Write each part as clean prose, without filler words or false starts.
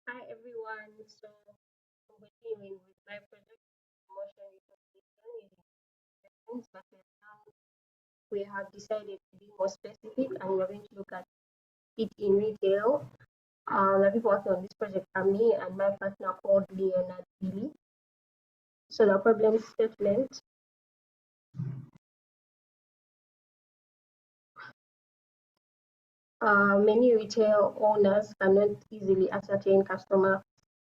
Hi everyone. So continuing with my project motion recognition using questions, but now we have decided to be more specific and we're going to look at it in detail. The people working on this project are me and my partner called Leonard Billy. So the problem statement. Many retail owners cannot easily ascertain customer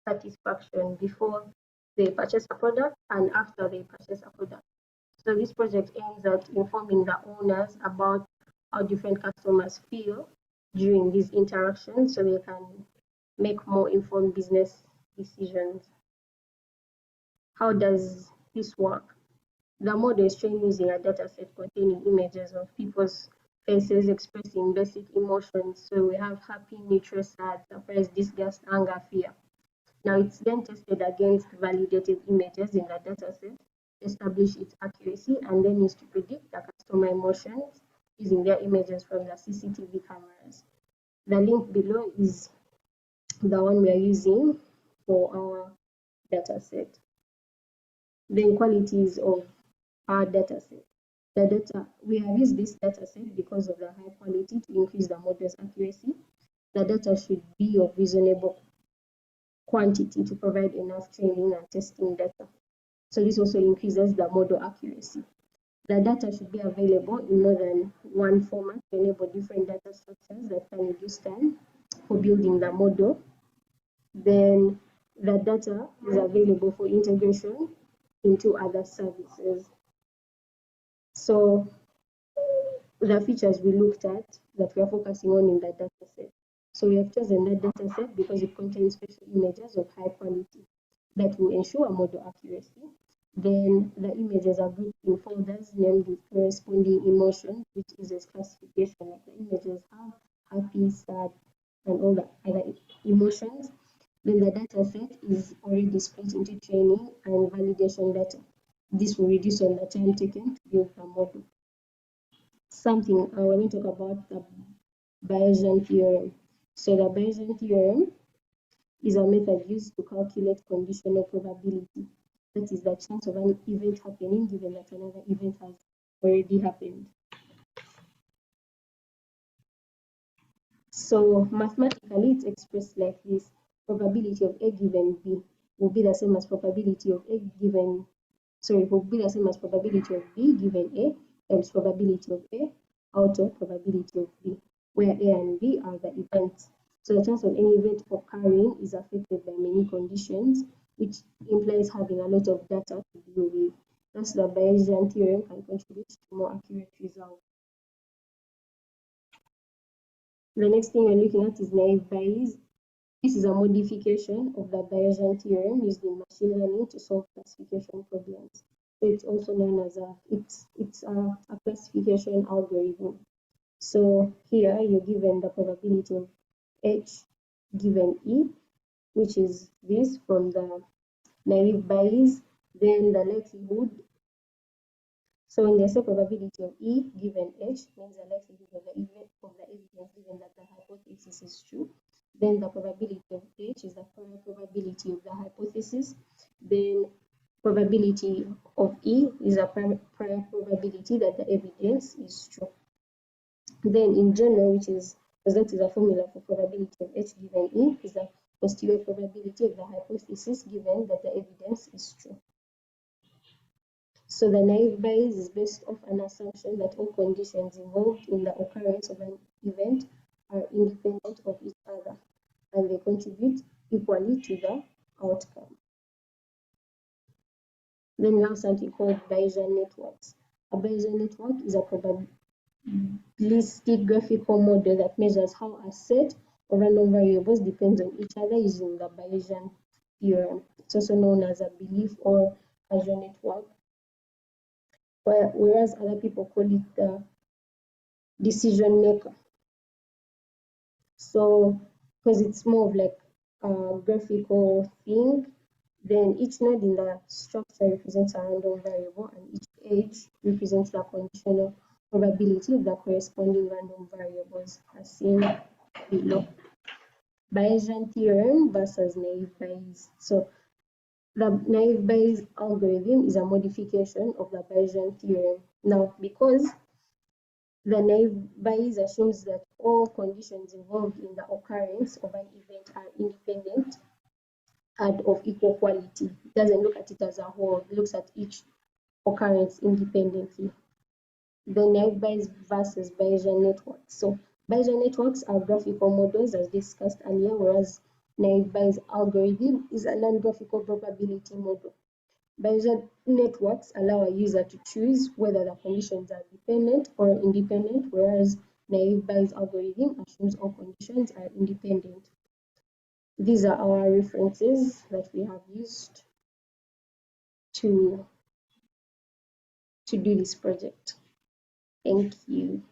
satisfaction before they purchase a product and after they purchase a product. So this project aims at informing the owners about how different customers feel during these interactions so they can make more informed business decisions. How does this work? The model is trained using a dataset containing images of people's faces expressing basic emotions. So we have happy, neutral, sad, surprise, disgust, anger, fear. Now it's then tested against validated images in the dataset, establish its accuracy, and then used to predict the customer emotions using their images from the CCTV cameras. The link below is the one we are using for our dataset. The qualities of our dataset. The data, we have used this dataset because of the high quality to increase the model's accuracy. The data should be of reasonable quantity to provide enough training and testing data. So this also increases the model accuracy. The data should be available in more than one format to enable different data structures that can reduce time for building the model. Then the data is available for integration into other services. So the features we looked at that we are focusing on in the dataset. So we have chosen that dataset because it contains facial images of high quality that will ensure model accuracy. Then the images are grouped in folders named with corresponding emotions, which uses classification like the images have happy, sad, and all the other emotions. Then the data set is already split into training and validation data. This will reduce on the time taken to build the model. We're going to talk about the Bayesian theorem. So the Bayesian theorem is a method used to calculate conditional probability. That is the chance of an event happening given that another event has already happened. So mathematically, it's expressed like this. Probability of A given B will be the same as probability of A given, will be the same as probability of B given A times probability of A out of probability of B, where A and B are the events. So the chance of any event occurring is affected by many conditions, which implies having a lot of data to deal with. Thus, the Bayesian theorem can contribute to more accurate results. The next thing we're looking at is naive Bayes. This is a modification of the Bayesian theorem used in machine learning to solve classification problems. So it's also known as a classification algorithm. So here you're given the probability of H given E, which is this from the naive Bayes, then the likelihood. So when they say probability of E given H means the likelihood of the evidence given that the hypothesis is true. Then the probability of H is the probability of the hypothesis. Then probability of E is a prior probability that the evidence is true. Then in general, because that is a formula for probability of H given E, is the posterior probability of the hypothesis given that the evidence is true. So the naive Bayes is based off an assumption that all conditions involved in the occurrence of an event are independent of each other and they contribute equally to the outcome. Then we have something called Bayesian networks. A Bayesian network is a probabilistic graphical model that measures how a set of random variables depends on each other using the Bayesian theorem. It's also known as a belief or causal network, whereas other people call it the decision maker. So, because it's more of like a graphical thing, then each node in the structure represents a random variable and each edge represents the conditional probability of the corresponding random variables as seen below. Bayesian theorem versus naive Bayes. So the naive Bayes algorithm is a modification of the Bayesian theorem. Now, because the naive Bayes assumes that all conditions involved in the occurrence of an event are independent and of equal quality. It doesn't look at it as a whole, it looks at each occurrence independently. The naive Bayes versus Bayesian networks. So Bayesian networks are graphical models as discussed earlier, whereas naive Bayes algorithm is a non-graphical probability model. Bayesian networks allow a user to choose whether the conditions are dependent or independent, whereas naive Bayes algorithm assumes all conditions are independent. These are our references that we have used to do this project. Thank you.